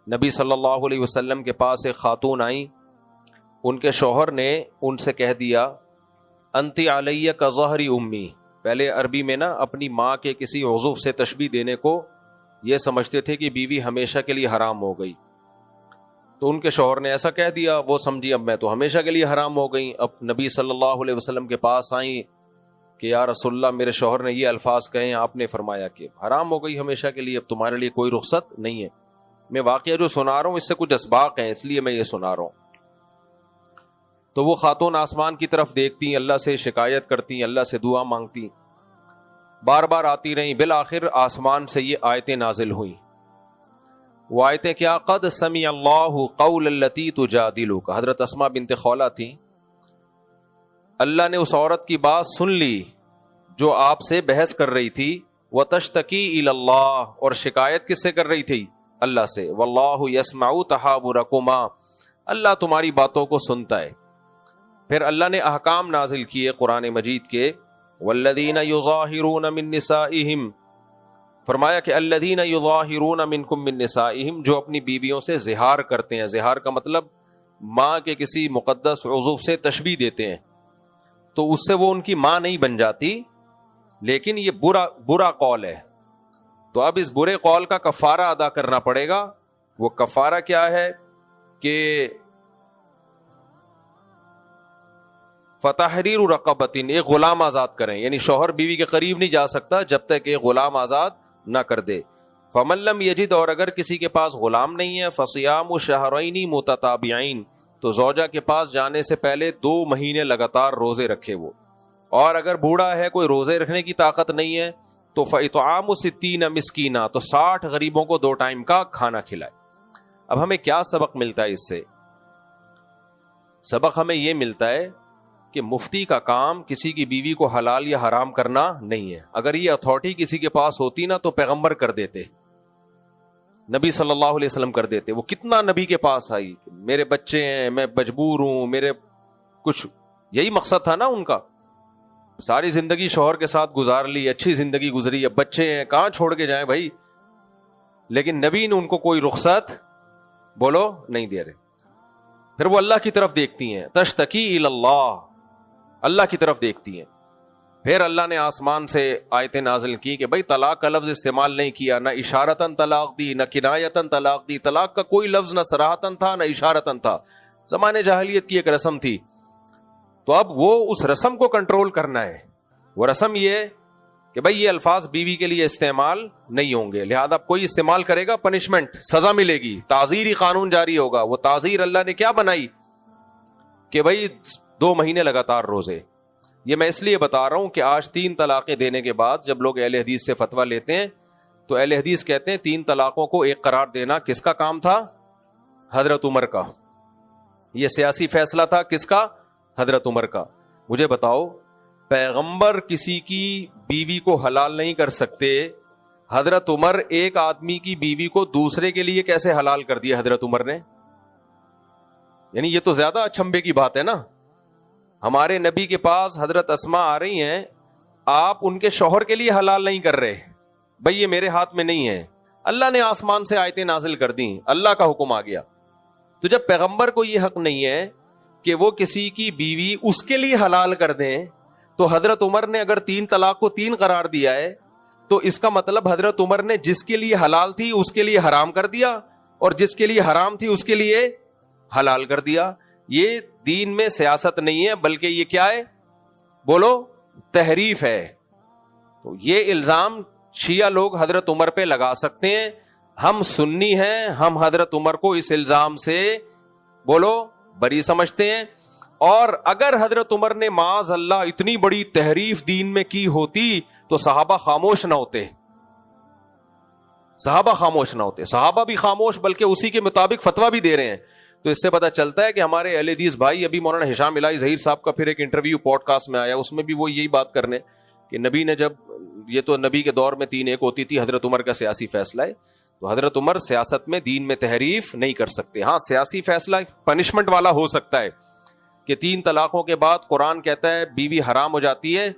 نبی صلی اللہ علیہ وسلم کے پاس ایک خاتون آئیں، ان کے شوہر نے ان سے کہہ دیا انتی علیہ کا ظہری امی. پہلے عربی میں نا اپنی ماں کے کسی عضو سے تشبیہ دینے کو یہ سمجھتے تھے کہ بیوی ہمیشہ کے لیے حرام ہو گئی. تو ان کے شوہر نے ایسا کہہ دیا، وہ سمجھی اب میں تو ہمیشہ کے لیے حرام ہو گئی. اب نبی صلی اللہ علیہ وسلم کے پاس آئیں کہ یا رسول اللہ میرے شوہر نے یہ الفاظ کہے ہیں، آپ نے فرمایا کہ حرام ہو گئی ہمیشہ کے لیے، اب تمہارے لیے کوئی رخصت نہیں ہے. میں واقعہ جو سنا رہا ہوں اس سے کچھ اسباق ہیں، اس لیے میں یہ سنا رہا ہوں. تو وہ خاتون آسمان کی طرف دیکھتی، اللہ سے شکایت کرتی، اللہ سے دعا مانگتی، بار بار آتی رہیں. بالآخر آسمان سے یہ آیتیں نازل ہوئیں. وہ آیتیں کیا؟ قد سمع اللہ قول التی تجادلک. حضرت اسماء بنت خولہ تھی، اللہ نے اس عورت کی بات سن لی جو آپ سے بحث کر رہی تھی. وتشتکی الی اللہ، اور شکایت کس سے کر رہی تھی؟ اللہ سے. واللہ یسمع تحاورکما، اللہ تمہاری باتوں کو سنتا ہے. پھر اللہ نے احکام نازل کیے قرآن مجید کے، والذین یظاہرون من نسائہم، فرمایا کہ الذین یظاہرون منکم من نسائہم، جو اپنی بیویوں سے زہار کرتے ہیں. زہار کا مطلب ماں کے کسی مقدس عضو سے تشبیہ دیتے ہیں، تو اس سے وہ ان کی ماں نہیں بن جاتی، لیکن یہ برا قول ہے. تو اب اس برے قول کا کفارہ ادا کرنا پڑے گا. وہ کفارہ کیا ہے کہ فتحریر رقبۃ، ایک غلام آزاد کریں. یعنی شوہر بیوی کے قریب نہیں جا سکتا جب تک ایک غلام آزاد نہ کر دے. فمن لم یجد، اور اگر کسی کے پاس غلام نہیں ہے، فصیام شہرین متتابعین، تو زوجہ کے پاس جانے سے پہلے 2 مہینے لگاتار روزے رکھے وہ. اور اگر بوڑھا ہے، کوئی روزے رکھنے کی طاقت نہیں ہے، تو فاطعام 60 مسکینہ، تو 60 غریبوں کو 2 ٹائم کا کھانا کھلائے. اب ہمیں کیا سبق ملتا ہے اس سے؟ سبق ہمیں یہ ملتا ہے کہ مفتی کا کام کسی کی بیوی کو حلال یا حرام کرنا نہیں ہے. اگر یہ اتھارٹی کسی کے پاس ہوتی نا تو پیغمبر کر دیتے، نبی صلی اللہ علیہ وسلم کر دیتے. وہ کتنا نبی کے پاس آئی، میرے بچے ہیں، میں مجبور ہوں، میرے کچھ، یہی مقصد تھا نا ان کا. ساری زندگی شوہر کے ساتھ گزار لی، اچھی زندگی گزری، اب بچے ہیں، کہاں چھوڑ کے جائیں بھائی. لیکن نبی نے ان کو کوئی رخصت بولو نہیں دے رہے. پھر وہ اللہ کی طرف دیکھتی ہیں، تشتکی الی اللہ، اللہ کی طرف دیکھتی ہیں. پھر اللہ نے آسمان سے آیتیں نازل کی کہ بھائی طلاق کا لفظ استعمال نہیں کیا، نہ اشارتاً طلاق دی، نہ کنایتاً طلاق دی. طلاق کا کوئی لفظ نہ صراحتاً تھا نہ اشارتاً تھا. زمانے جاہلیت کی ایک رسم تھی. تو اب وہ اس رسم کو کنٹرول کرنا ہے. وہ رسم یہ کہ بھائی یہ الفاظ بیوی کے لیے استعمال نہیں ہوں گے، لہذا کوئی استعمال کرے گا پنشمنٹ، سزا ملے گی، تعزیری قانون جاری ہوگا. وہ تعزیر اللہ نے کیا بنائی کہ بھائی 2 مہینے لگاتار روزے. یہ میں اس لیے بتا رہا ہوں کہ آج 3 طلاقیں دینے کے بعد جب لوگ اہل حدیث سے فتویٰ لیتے ہیں تو اہل حدیث کہتے ہیں 3 طلاقوں کو ایک قرار دینا کس کا کام تھا؟ حضرت عمر کا. یہ سیاسی فیصلہ تھا کس کا؟ حضرت عمر کا. مجھے بتاؤ، پیغمبر کسی کی بیوی کو حلال نہیں کر سکتے، حضرت عمر ایک آدمی کی بیوی کو دوسرے کے لیے کیسے حلال کر دیا حضرت عمر نے؟ یعنی یہ تو زیادہ اچھمبے کی بات ہے نا. ہمارے نبی کے پاس حضرت اسماء آ رہی ہیں، آپ ان کے شوہر کے لیے حلال نہیں کر رہے. بھئی یہ میرے ہاتھ میں نہیں ہے. اللہ نے آسمان سے آیتیں نازل کر دیں، اللہ کا حکم آ گیا. تو جب پیغمبر کو یہ حق نہیں ہے کہ وہ کسی کی بیوی اس کے لیے حلال کر دیں، تو حضرت عمر نے اگر 3 طلاق کو 3 قرار دیا ہے تو اس کا مطلب حضرت عمر نے جس کے لیے حلال تھی اس کے لیے حرام کر دیا، اور جس کے لیے حرام تھی اس کے لیے حلال کر دیا. یہ دین میں سیاست نہیں ہے، بلکہ یہ کیا ہے؟ بولو، تحریف ہے. تو یہ الزام شیعہ لوگ حضرت عمر پہ لگا سکتے ہیں. ہم سنی ہیں، ہم حضرت عمر کو اس الزام سے بولو بری سمجھتے ہیں. اور اگر حضرت عمر نے معاذ اللہ اتنی بڑی تحریف دین میں کی ہوتی تو صحابہ خاموش نہ ہوتے. صحابہ بھی خاموش، بلکہ اسی کے مطابق فتویٰ بھی دے رہے ہیں. تو اس سے پتہ چلتا ہے کہ ہمارے اہل حدیث بھائی، ابھی مولانا ہشام الہی ظہیر صاحب کا پھر ایک انٹرویو پوڈ کاسٹ میں آیا، اس میں بھی وہ یہی بات کرنے کہ نبی نے جب، یہ تو نبی کے دور میں 3 ایک ہوتی تھی، حضرت عمر کا سیاسی فیصلہ ہے، تو حضرت عمر سیاست میں دین میں تحریف نہیں کر سکتے. ہاں سیاسی فیصلہ پنشمنٹ والا ہو سکتا ہے کہ 3 طلاقوں کے بعد قرآن کہتا ہے بیوی حرام ہو جاتی ہے،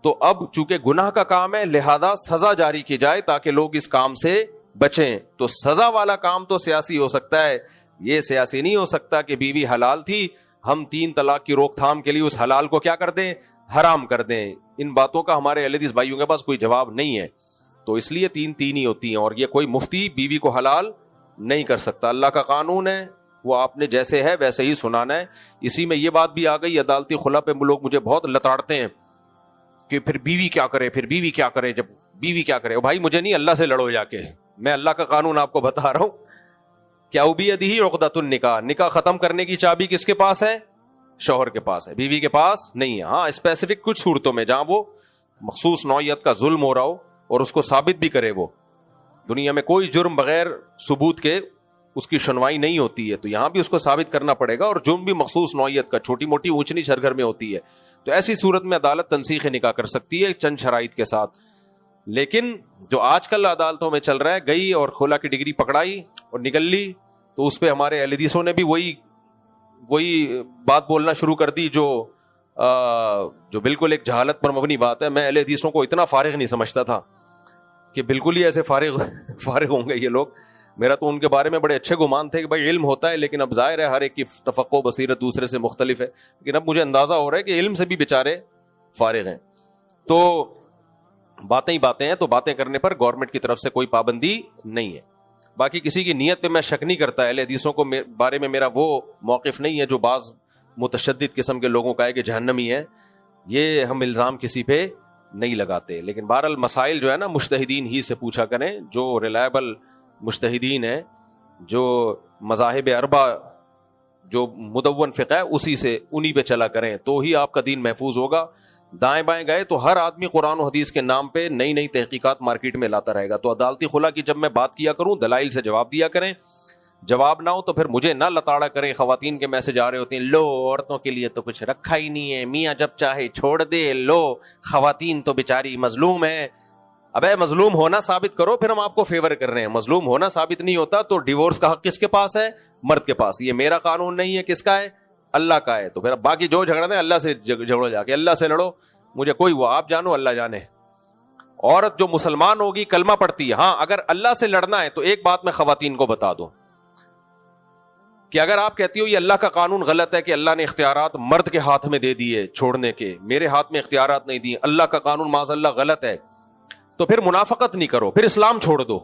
تو اب چونکہ گناہ کا کام ہے لہذا سزا جاری کی جائے تاکہ لوگ اس کام سے بچیں. تو سزا والا کام تو سیاسی ہو سکتا ہے, یہ سیاسی نہیں ہو سکتا کہ بیوی حلال تھی, ہم 3 طلاق کی روک تھام کے لیے اس حلال کو کیا کر دیں, حرام کر دیں. ان باتوں کا ہمارے اہل حدیث بھائیوں کے پاس کوئی جواب نہیں ہے. تو اس لیے 3 ہی ہوتی ہیں, اور یہ کوئی مفتی بیوی کو حلال نہیں کر سکتا. اللہ کا قانون ہے, وہ آپ نے جیسے ہے ویسے ہی سنانا ہے. اسی میں یہ بات بھی آ گئی, عدالتی خلا پہ لوگ مجھے بہت لتاڑتے ہیں کہ پھر بیوی کیا کرے, پھر بیوی کیا کرے, جب بیوی کیا کرے. بھائی مجھے نہیں, اللہ سے لڑو جا کے, میں اللہ کا قانون آپ کو بتا رہا ہوں. کیا بیدہ عقدۃ النکاح, نکاح ختم کرنے کی چابی کس کے پاس ہے؟ شوہر کے پاس ہے, بیوی کے پاس نہیں ہے. ہاں اسپیسیفک کچھ صورتوں میں جہاں وہ مخصوص نوعیت کا ظلم ہو رہا ہو اور اس کو ثابت بھی کرے. وہ دنیا میں کوئی جرم بغیر ثبوت کے اس کی سنوائی نہیں ہوتی ہے, تو یہاں بھی اس کو ثابت کرنا پڑے گا. اور جرم بھی مخصوص نوعیت کا, چھوٹی موٹی اونچ نیچ ہر گھر میں ہوتی ہے, تو ایسی صورت میں عدالت تنسیخ نکاح کر سکتی ہے چند شرائط کے ساتھ. لیکن جو آج کل عدالتوں میں چل رہا ہے, گئی اور خلا کی ڈگری پکڑائی اور نکل لی, تو اس پہ ہمارے اہل حدیثوں نے بھی وہی بات بولنا شروع کر دی جو بالکل ایک جہالت پر مبنی بات ہے. میں اہل حدیثوں کو اتنا فارغ نہیں سمجھتا تھا کہ بالکل ہی ایسے فارغ ہوں گے یہ لوگ. میرا تو ان کے بارے میں بڑے اچھے گمان تھے کہ بھائی علم ہوتا ہے, لیکن اب ظاہر ہے ہر ایک کی تفقع بصیرت دوسرے سے مختلف ہے. لیکن اب مجھے اندازہ ہو رہا ہے کہ علم سے بھی بیچارے فارغ ہیں. تو باتیں ہی باتیں ہیں, تو باتیں کرنے پر گورنمنٹ کی طرف سے کوئی پابندی نہیں ہے. باقی کسی کی نیت پہ میں شک نہیں کرتا. اہل حدیثوں کو بارے میں میرا وہ موقف نہیں ہے جو بعض متشدد قسم کے لوگوں کا ہے کہ جہنمی ہے. یہ ہم الزام کسی پہ نہیں لگاتے. لیکن بہرحال مسائل جو ہے نا مجتہدین ہی سے پوچھا کریں, جو ریلائبل مجتہدین ہیں, جو مذاہب اربع, جو مدون فقہ ہے, اسی سے انہی پہ چلا کریں, تو ہی آپ کا دین محفوظ ہوگا. دائیں بائیں گئے تو ہر آدمی قرآن و حدیث کے نام پہ نئی نئی تحقیقات مارکیٹ میں لاتا رہے گا. تو عدالتی خلا کی جب میں بات کیا کروں, دلائل سے جواب دیا کریں. جواب نہ ہو تو پھر مجھے نہ لتاڑا کریں. خواتین کے میسج آ رہے ہوتے ہیں, لو عورتوں کے لیے تو کچھ رکھا ہی نہیں ہے, میاں جب چاہے چھوڑ دے, لو خواتین تو بیچاری مظلوم ہے. ابے مظلوم ہونا ثابت کرو, پھر ہم آپ کو فیور کر رہے ہیں. مظلوم ہونا ثابت نہیں ہوتا تو ڈیورس کا حق کس کے پاس ہے؟ مرد کے پاس. یہ میرا قانون نہیں ہے, کس کا ہے؟ اللہ کا ہے. تو پھر باقی جو جھگڑنا ہے اللہ سے جھگڑو, جا کے اللہ سے لڑو. مجھے کوئی وہ آپ جانو, اللہ جانے. عورت جو مسلمان ہوگی کلمہ پڑھتی ہے, ہاں اگر اللہ سے لڑنا ہے تو ایک بات میں خواتین کو بتا دوں کہ اگر آپ کہتی ہو یہ اللہ کا قانون غلط ہے کہ اللہ نے اختیارات مرد کے ہاتھ میں دے دیے چھوڑنے کے, میرے ہاتھ میں اختیارات نہیں دیے, اللہ کا قانون معاذ اللہ غلط ہے, تو پھر منافقت نہیں کرو, پھر اسلام چھوڑ دو.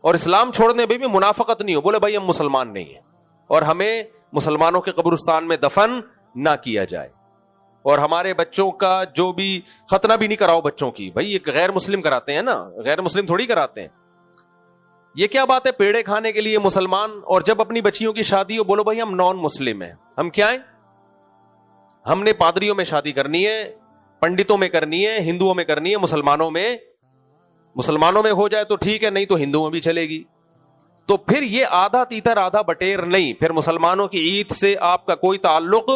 اور اسلام چھوڑنے میں بھی منافقت نہیں ہو, بولے بھائی ہم مسلمان نہیں ہیں اور ہمیں مسلمانوں کے قبرستان میں دفن نہ کیا جائے, اور ہمارے بچوں کا جو بھی ختنہ بھی نہیں کراؤ بچوں کی. بھائی یہ غیر مسلم کراتے ہیں نا, غیر مسلم تھوڑی کراتے ہیں. یہ کیا بات ہے پیڑے کھانے کے لیے مسلمان, اور جب اپنی بچیوں کی شادی ہو بولو بھائی ہم نان مسلم ہیں. ہم کیا ہیں؟ ہم نے پادریوں میں شادی کرنی ہے, پنڈتوں میں کرنی ہے, ہندوؤں میں کرنی ہے, مسلمانوں میں ہو جائے تو ٹھیک ہے, نہیں تو ہندوؤں میں بھی چلے گی. تو پھر یہ آدھا تیتر آدھا بٹیر نہیں. پھر مسلمانوں کی عید سے آپ کا کوئی تعلق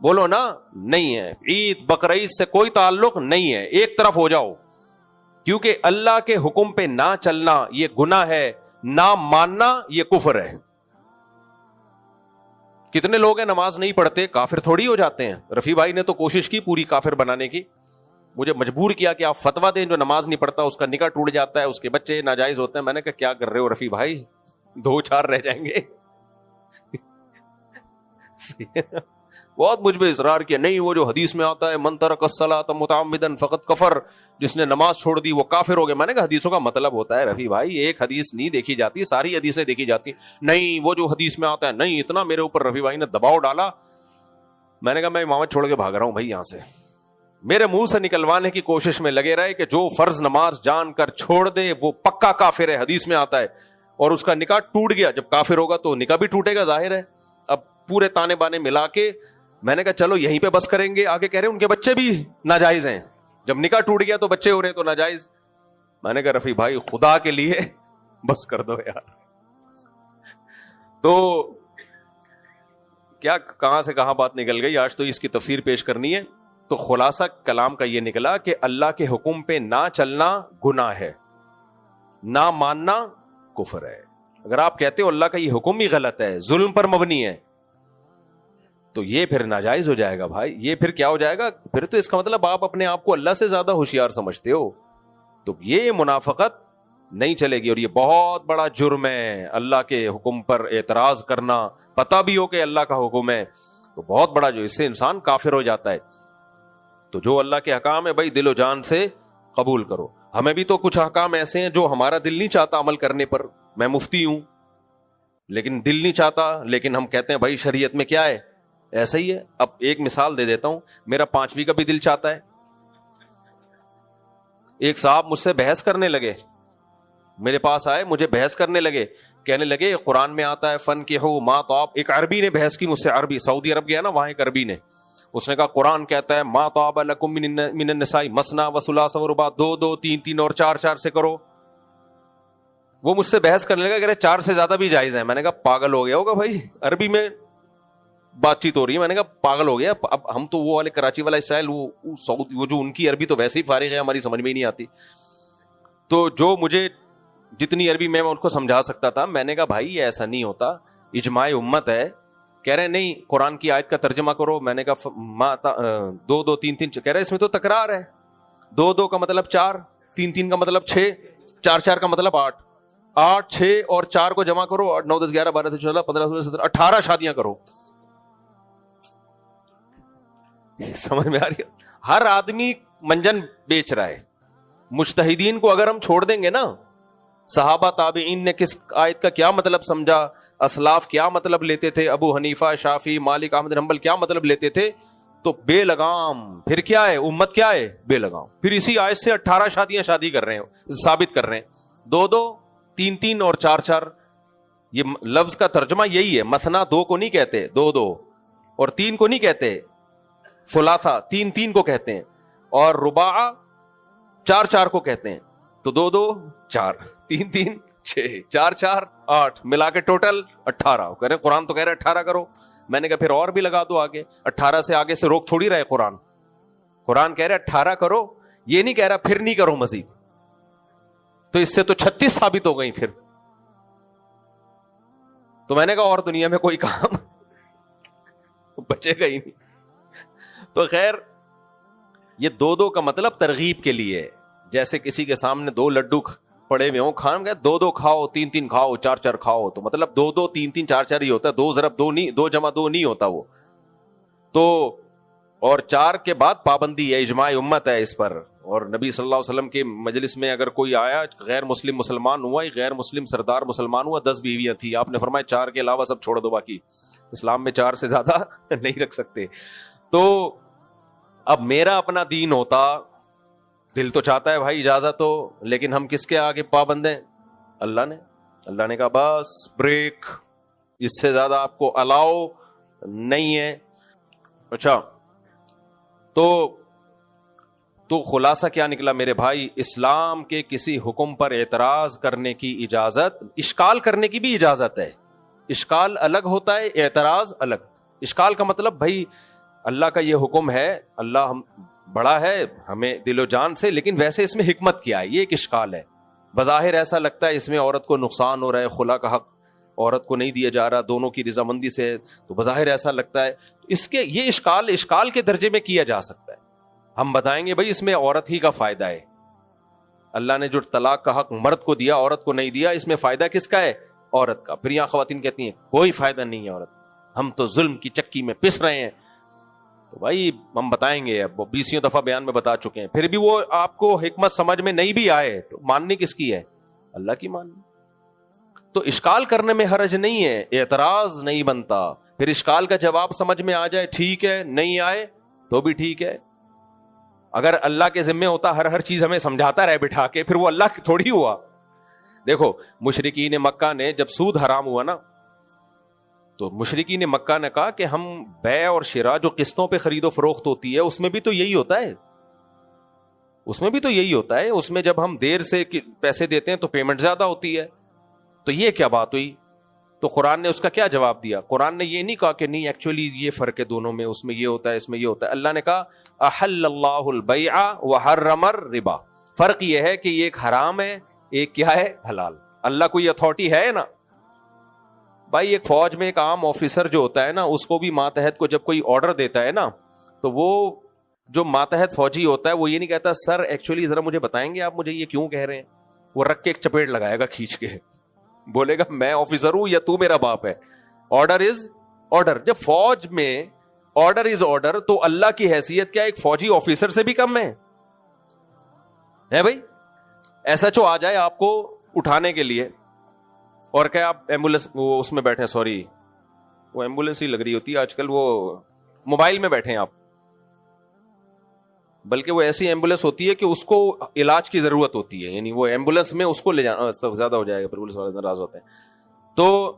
بولو نا نہیں ہے, عید بقرعید سے کوئی تعلق نہیں ہے, ایک طرف ہو جاؤ. کیونکہ اللہ کے حکم پہ نہ چلنا یہ گناہ ہے, نہ ماننا یہ کفر ہے. کتنے لوگ ہیں نماز نہیں پڑھتے, کافر تھوڑی ہو جاتے ہیں. رفیع بھائی نے تو کوشش کی پوری کافر بنانے کی, مجھے مجبور کیا کہ آپ فتویٰ دیں جو نماز نہیں پڑھتا اس کا نکاح ٹوٹ جاتا ہے, اس کے بچے ناجائز ہوتے ہیں. میں نے کہا کیا کر رہے ہو رفیع بھائی, 2-4 رہ جائیں گے. بہت مجھ پہ اصرار کیا, نہیں وہ جو حدیث میں آتا ہے من ترک الصلاۃ متعمدا فقد کفر, جس نے نماز چھوڑ دی وہ کافر ہو گیا. میں نے کہا حدیثوں کا مطلب ہوتا ہے رفیع بھائی, ایک حدیث نہیں دیکھی جاتی, ساری حدیثیں دیکھی جاتی. نہیں وہ جو حدیث میں آتا ہے, نہیں. اتنا میرے اوپر رفیع بھائی نے دباؤ ڈالا, میں نے کہا میں امامت چھوڑ کے بھاگ رہا ہوں بھائی یہاں سے. میرے منہ سے نکلوانے کی کوشش میں لگے رہے کہ جو فرض نماز جان کر چھوڑ دے وہ پکا کافر ہے, حدیث میں آتا ہے. اور اس کا نکاح ٹوٹ گیا, جب کافر ہوگا تو نکاح بھی ٹوٹے گا ظاہر ہے. اب پورے تانے بانے ملا کے میں نے کہا چلو یہیں پہ بس کریں گے. آگے کہہ رہے ان کے بچے بھی ناجائز ہیں, جب نکاح ٹوٹ گیا تو بچے ہو رہے ہیں تو ناجائز. میں نے کہا رفیع بھائی خدا کے لیے بس کر دو یار. تو کیا کہاں سے کہاں بات نکل گئی, آج تو اس کی تفسیر پیش کرنی ہے. تو خلاصہ کلام کا یہ نکلا کہ اللہ کے حکم پہ نہ چلنا گناہ ہے, نہ ماننا کفر ہے. اگر آپ کہتے ہو اللہ کا یہ حکم ہی غلط ہے, ظلم پر مبنی ہے, تو یہ پھر ناجائز ہو جائے گا بھائی. یہ پھر کیا ہو جائے گا, پھر تو اس کا مطلب آپ اپنے آپ کو اللہ سے زیادہ ہوشیار سمجھتے ہو. تو یہ منافقت نہیں چلے گی. اور یہ بہت بڑا جرم ہے, اللہ کے حکم پر اعتراض کرنا, پتہ بھی ہو کہ اللہ کا حکم ہے تو بہت بڑا, جو اس سے انسان کافر ہو جاتا ہے. تو جو اللہ کے احکام ہے بھائی دل و جان سے قبول کرو. ہمیں بھی تو کچھ احکام ایسے ہیں جو ہمارا دل نہیں چاہتا عمل کرنے پر. میں مفتی ہوں لیکن دل نہیں چاہتا, لیکن ہم کہتے ہیں بھائی شریعت میں کیا ہے, ایسا ہی ہے. اب ایک مثال دے دیتا ہوں, میرا 5ویں کا بھی دل چاہتا ہے. ایک صاحب مجھ سے بحث کرنے لگے, میرے پاس آئے, مجھے بحث کرنے لگے, کہنے لگے قرآن میں آتا ہے فن کے ہو ما طاب. ایک عربی نے بحث کی مجھ سے, عربی, سعودی عرب گیا نا, وہاں ایک عربی نے, اس نے کہا قرآن کہتا ہے ما طاب لکم من النساء مثنی و ثلاث و رباع, 2 2 3 3 اور 4 4 سے کرو. وہ مجھ سے بحث کرنے لگا, کہہ رہے 4 سے زیادہ بھی جائز ہے. میں نے کہا پاگل ہو گیا ہوگا بھائی, عربی میں بات چیت ہو رہی ہے. میں نے کہا پاگل ہو گیا. اب ہم تو وہ والے کراچی والا اسٹائل, وہ جو ان کی عربی تو ویسے ہی فارغ ہے, ہماری سمجھ میں ہی نہیں آتی. تو جو مجھے جتنی عربی میں ان کو سمجھا سکتا تھا, میں نے کہا بھائی ایسا نہیں ہوتا, اجماع امت ہے. کہہ رہے نہیں قرآن کی آیت کا ترجمہ کرو. میں نے کہا 2 2 3 3, کہہ رہے اس میں تو تکرار ہے. 2 2 کا مطلب 4, 3 3 کا مطلب 6, 4 4 کا مطلب 8, 8 6 اور 4 کو جمع کرو, 8 9 10 11 12 13 14 15 16 17 18 شادیاں کرو. سمجھ میں آ رہی ہے؟ ہر آدمی منجن بیچ رہا ہے. مجتہدین کو اگر ہم چھوڑ دیں گے نا, صحابہ تابعین نے کس آیت کا کیا مطلب سمجھا, اسلاف کیا مطلب لیتے تھے, ابو حنیفہ, شافعی, مالک, احمد بن حنبل کیا مطلب لیتے تھے, تو بے لگام. پھر کیا ہے امت, کیا ہے بے لگام. پھر اسی آیت سے 18 شادیاں شادی کر رہے ہیں, ثابت کر رہے ہیں. 2 2 3 3 اور 4 4, یہ لفظ کا ترجمہ یہی ہے. مثنا 2 کو نہیں کہتے, 2 2, اور 3 کو نہیں کہتے, ثلاثہ 3 3 کو کہتے ہیں, اور رباع 4 4 کو کہتے ہیں. تو 2 2 4, 3 3 6, 4 4 8, ملا کے ٹوٹل 18. کہہ رہے قرآن تو کہہ رہے 18 کرو. میں نے کہا پھر اور بھی لگا دو آگے. 18 سے آگے سے روک تھوڑی رہے قرآن. قرآن کہہ رہے 18 کرو, یہ نہیں کہہ رہا پھر نہیں کرو مزید. تو اس سے تو 36 ثابت ہو گئی پھر. تو میں نے کہا اور دنیا میں کوئی کام بچے گا ہی نہیں. تو خیر یہ 2 2 کا مطلب ترغیب کے لیے, جیسے کسی کے سامنے 2 لڈو پڑے ہوئے ہوں, کھان گئے 2 2 کھاؤ, 3 3 کھاؤ, 4 4 کھاؤ, تو مطلب 2 2 3 3 4 4 ہی ہوتا ہے. 2 ضرب 2 نہیں, 2 جمع 2 نہیں ہوتا وہ تو. اور 4 کے بعد پابندی ہے, اجماع امت ہے اس پر. اور نبی صلی اللہ علیہ وسلم کے مجلس میں اگر کوئی آیا غیر مسلم مسلمان ہوا, غیر مسلم سردار مسلمان ہوا, 10 بیویاں تھیں, آپ نے فرمایا 4 کے علاوہ سب چھوڑ دو, باقی اسلام میں 4 سے زیادہ نہیں رکھ سکتے. تو اب میرا اپنا دین ہوتا, دل تو چاہتا ہے بھائی اجازت ہو, لیکن ہم کس کے آگے پابند ہیں؟ اللہ نے کہا بس بریک, اس سے زیادہ آپ کو الاؤ نہیں ہے. اچھا تو خلاصہ کیا نکلا میرے بھائی, اسلام کے کسی حکم پر اعتراض کرنے کی اجازت, اشکال کرنے کی بھی اجازت ہے. اشکال الگ ہوتا ہے, اعتراض الگ. اشکال کا مطلب بھائی اللہ کا یہ حکم ہے, اللہ ہم بڑا ہے ہمیں دل و جان سے, لیکن ویسے اس میں حکمت کیا ہے, یہ ایک اشکال ہے. بظاہر ایسا لگتا ہے اس میں عورت کو نقصان ہو رہا ہے, خلا کا حق عورت کو نہیں دیا جا رہا, دونوں کی رضامندی سے, تو بظاہر ایسا لگتا ہے. اس کے یہ اشکال کے درجے میں کیا جا سکتا ہے. ہم بتائیں گے بھائی اس میں عورت ہی کا فائدہ ہے. اللہ نے جو طلاق کا حق مرد کو دیا, عورت کو نہیں دیا, اس میں فائدہ کس کا ہے؟ عورت کا. پھر یہاں خواتین کہتی ہیں کوئی فائدہ نہیں ہے عورت, ہم تو ظلم کی چکی میں پس رہے ہیں. تو بھائی ہم بتائیں گے, اب 20 دفعہ بیان میں بتا چکے ہیں, پھر بھی وہ آپ کو حکمت سمجھ میں نہیں بھی آئے تو ماننی کس کی ہے؟ اللہ کی ماننی. تو اشکال کرنے میں حرج نہیں ہے, اعتراض نہیں بنتا. پھر اشکال کا جواب سمجھ میں آ جائے ٹھیک ہے, نہیں آئے تو بھی ٹھیک ہے. اگر اللہ کے ذمے ہوتا ہر چیز ہمیں سمجھاتا رہے بٹھا کے, پھر وہ اللہ تھوڑی ہوا. دیکھو مشرکین مکہ نے جب سود حرام ہوا نا, تو مشرکین مکہ نے کہا کہ ہم بیع اور شراء جو قسطوں پہ خرید و فروخت ہوتی ہے اس میں بھی تو یہی ہوتا ہے, اس میں بھی تو یہی ہوتا ہے. اس میں جب ہم دیر سے پیسے دیتے ہیں تو پیمنٹ زیادہ ہوتی ہے. تو یہ کیا بات ہوئی؟ تو قرآن نے اس کا کیا جواب دیا؟ قرآن نے یہ نہیں کہا کہ نہیں ایکچولی یہ فرق ہے دونوں میں, اس میں یہ ہوتا ہے اس میں یہ ہوتا ہے. اللہ نے کہا احل اللہ البیع وحرم الربا. فرق یہ ہے کہ یہ ایک حرام ہے, ایک کیا ہے؟ حلال. اللہ کو یہ اتھارٹی ہے نا بھائی. ایک فوج میں ایک عام آفیسر جو ہوتا ہے نا, اس کو بھی ماتحت کو جب کوئی آرڈر دیتا ہے نا, تو وہ جو ماتحت فوجی ہوتا ہے وہ یہ نہیں کہتا سر ایکچولی ذرا مجھے بتائیں گے آپ مجھے یہ کیوں کہہ رہے ہیں, وہ رکھ کے ایک چپیٹ لگائے گا کھینچ کے, بولے گا میں آفیسر ہوں یا تو میرا باپ ہے. Order is order. جب فوج میں آرڈر از آرڈر, تو اللہ کی حیثیت کیا ایک فوجی آفیسر سے بھی کم ہے بھائی؟ ایسا چو آ جائے آپ کو اٹھانے کے لیے اور کہ آپ ایمبولینس وہ اس میں بیٹھے, سوری وہ ایمبولینس ہی لگ رہی ہوتی ہے آج کل, وہ موبائل میں بیٹھے ہیں آپ, بلکہ وہ ایسی ایمبولینس ہوتی ہے کہ اس کو علاج کی ضرورت ہوتی ہے, یعنی وہ ایمبولینس میں اس کو لے جانا زیادہ ہو جائے گا, پولیس والے ناراض ہوتے ہیں. تو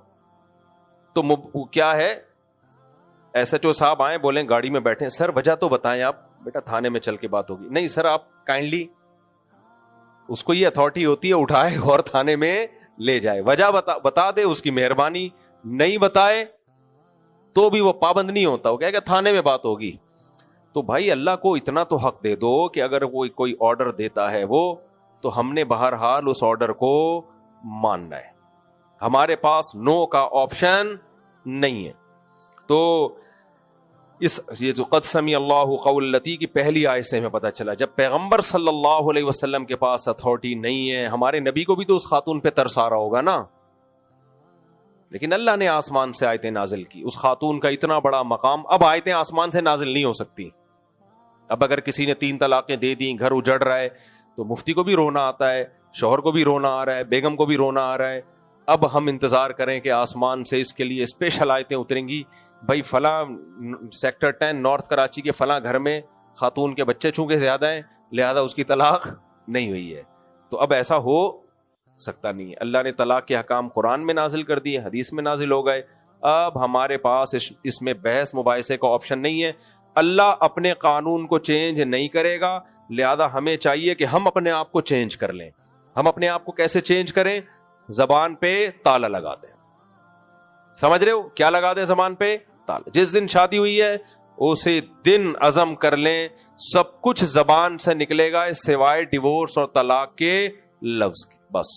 کیا ہے, ایس ایچ او صاحب آئے, بولیں گاڑی میں بیٹھے, سر وجہ تو بتائیں آپ. بیٹا تھانے میں چل کے بات ہوگی. نہیں سر آپ کائنڈلی, اس کو یہ اتھارٹی ہوتی ہے اٹھائے اور تھانے میں لے جائے, وجہ بتا دے, اس کی مہربانی. نہیں بتائے تو بھی وہ پابند نہیں ہوتا, وہ کہے کہ تھانے میں بات ہوگی. تو بھائی اللہ کو اتنا تو حق دے دو کہ اگر وہ کوئی آرڈر دیتا ہے وہ, تو ہم نے بہرحال اس آرڈر کو ماننا ہے, ہمارے پاس نو کا آپشن نہیں ہے. تو یہ جو قد سمع اللہ قول التی کی پہلی آیت سے ہمیں پتہ چلا, جب پیغمبر صلی اللہ علیہ وسلم کے پاس اتھارٹی نہیں ہے, ہمارے نبی کو بھی تو اس خاتون پہ ترس آ رہا ہوگا نا, لیکن اللہ نے آسمان سے آیتیں نازل کی. اس خاتون کا اتنا بڑا مقام, اب آیتیں آسمان سے نازل نہیں ہو سکتی. اب اگر کسی نے 3 طلاقیں دے دیں, گھر اجڑ رہا ہے, تو مفتی کو بھی رونا آتا ہے, شوہر کو بھی رونا آ رہا ہے, بیگم کو بھی رونا آ رہا ہے. اب ہم انتظار کریں کہ آسمان سے اس کے لیے اسپیشل آیتیں اتریں گی, بھائی فلاں سیکٹر 10 نارتھ کراچی کے فلاں گھر میں خاتون کے بچے چونکہ زیادہ ہیں, لہذا اس کی طلاق نہیں ہوئی ہے. تو اب ایسا ہو سکتا نہیں ہے. اللہ نے طلاق کے حکام قرآن میں نازل کر دیے, حدیث میں نازل ہو گئے. اب ہمارے پاس اس میں بحث مباحثے کا آپشن نہیں ہے. اللہ اپنے قانون کو چینج نہیں کرے گا, لہذا ہمیں چاہیے کہ ہم اپنے آپ کو چینج کر لیں. ہم اپنے آپ کو کیسے چینج کریں؟ زبان پہ تالا لگا دیں. سمجھ رہے ہو کیا لگا دیں زبان پہ؟ تالا. جس دن شادی ہوئی ہے اسی دن عزم کر لیں سب کچھ زبان سے نکلے گا سوائے ڈیورس اور طلاق کے لفظ کی, بس.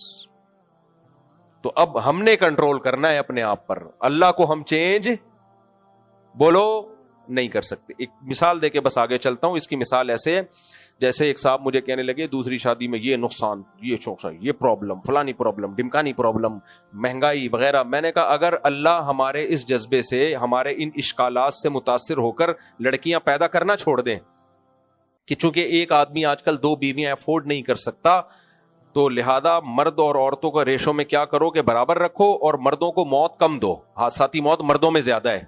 تو اب ہم نے کنٹرول کرنا ہے اپنے آپ پر, اللہ کو ہم چینج بولو نہیں کر سکتے. ایک مثال دے کے بس آگے چلتا ہوں. اس کی مثال ایسے ہے جیسے ایک صاحب مجھے کہنے لگے دوسری شادی میں یہ نقصان, یہ چوکسا, یہ پرابلم, فلانی پرابلم, ڈمکانی پرابلم, مہنگائی وغیرہ. میں نے کہا اگر اللہ ہمارے اس جذبے سے, ہمارے ان اشکالات سے متاثر ہو کر لڑکیاں پیدا کرنا چھوڑ دیں کہ چونکہ ایک آدمی آج کل 2 بیویاں افورڈ نہیں کر سکتا, تو لہذا مرد اور عورتوں کا ریشو میں کیا کرو کہ برابر رکھو اور مردوں کو موت کم دو. حادثاتی موت مردوں میں زیادہ ہے.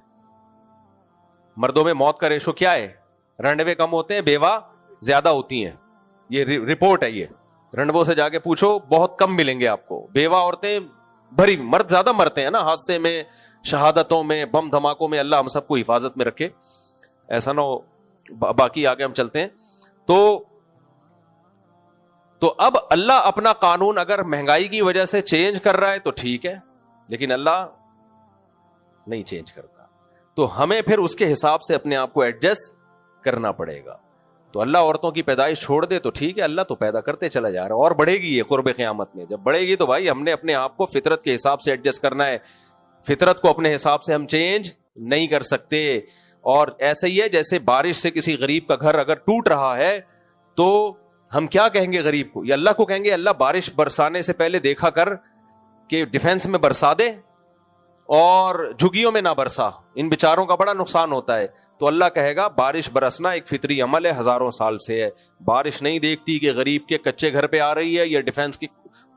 مردوں میں موت کا ریشو کیا ہے؟ رنڈوے کم ہوتے ہیں, بیوہ زیادہ ہوتی ہیں. یہ رپورٹ ہے, یہ رنڈووں سے جا کے پوچھو, بہت کم ملیں گے آپ کو. بیوہ عورتیں بھری, مرد زیادہ مرتے ہیں نا حادثے میں, شہادتوں میں, بم دھماکوں میں. اللہ ہم سب کو حفاظت میں رکھے, ایسا نہ ہو. باقی آگے ہم چلتے ہیں. تو اب اللہ اپنا قانون اگر مہنگائی کی وجہ سے چینج کر رہا ہے تو ٹھیک ہے, لیکن اللہ نہیں چینج کرتا. تو ہمیں پھر اس کے حساب سے اپنے آپ کو ایڈجسٹ کرنا پڑے گا. تو اللہ عورتوں کی پیدائش چھوڑ دے تو ٹھیک ہے, اللہ تو پیدا کرتے چلا جا رہا ہے اور بڑھے گی یہ قرب قیامت میں. جب بڑھے گی تو بھائی ہم نے اپنے آپ کو فطرت کے حساب سے ایڈجسٹ کرنا ہے. فطرت کو اپنے حساب سے ہم چینج نہیں کر سکتے. اور ایسا ہی ہے جیسے بارش سے کسی غریب کا گھر اگر ٹوٹ رہا ہے تو ہم کیا کہیں گے غریب کو, یا اللہ کو کہیں گے اللہ بارش برسانے سے پہلے دیکھا کر کہ ڈیفینس میں برسا دے اور جھگیوں میں نہ برسا, ان بیچاروں کا بڑا نقصان ہوتا ہے. تو اللہ کہے گا بارش برسنا ایک فطری عمل ہے, ہزاروں سال سے ہے. بارش نہیں دیکھتی کہ غریب کے کچے گھر پہ آ رہی ہے یا ڈیفینس کی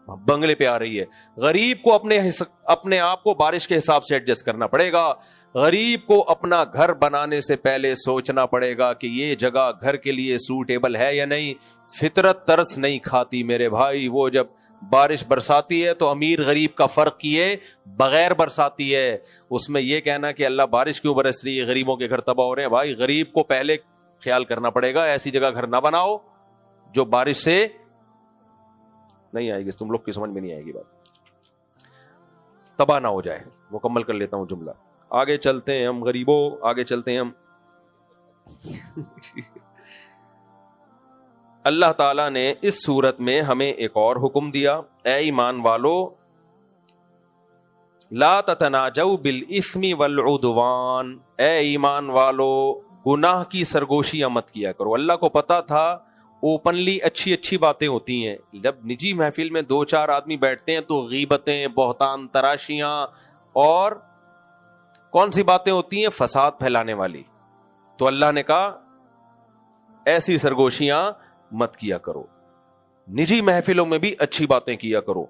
بنگلے پہ آ رہی ہے. غریب کو اپنے آپ کو بارش کے حساب سے ایڈجسٹ کرنا پڑے گا. غریب کو اپنا گھر بنانے سے پہلے سوچنا پڑے گا کہ یہ جگہ گھر کے لیے سوٹیبل ہے یا نہیں. فطرت ترس نہیں کھاتی میرے بھائی. وہ جب بارش برساتی ہے تو امیر غریب کا فرق کیے بغیر برساتی ہے. اس میں یہ کہنا کہ اللہ بارش کیوں برس رہی ہے, غریبوں کے گھر تباہ ہو رہے ہیں, بھائی غریب کو پہلے خیال کرنا پڑے گا. ایسی جگہ گھر نہ بناؤ جو بارش سے نہیں آئے گی, تم لوگ کی سمجھ میں نہیں آئے گی بات, تباہ نہ ہو جائے. مکمل کر لیتا ہوں جملہ, آگے چلتے ہیں ہم غریبوں, آگے چلتے ہیں ہم. اللہ تعالیٰ نے اس صورت میں ہمیں ایک اور حکم دیا, اے ایمان والو لا تتناجوا بالاثم والعدوان, اے ایمان والو گناہ کی سرگوشیاں مت کیا کرو. اللہ کو پتا تھا اوپنلی اچھی اچھی باتیں ہوتی ہیں. جب نجی محفل میں 2-4 آدمی بیٹھتے ہیں تو غیبتیں, بہتان تراشیاں اور کون سی باتیں ہوتی ہیں؟ فساد پھیلانے والی. تو اللہ نے کہا ایسی سرگوشیاں مت کیا کرو, نجی محفلوں میں بھی اچھی باتیں کیا کرو.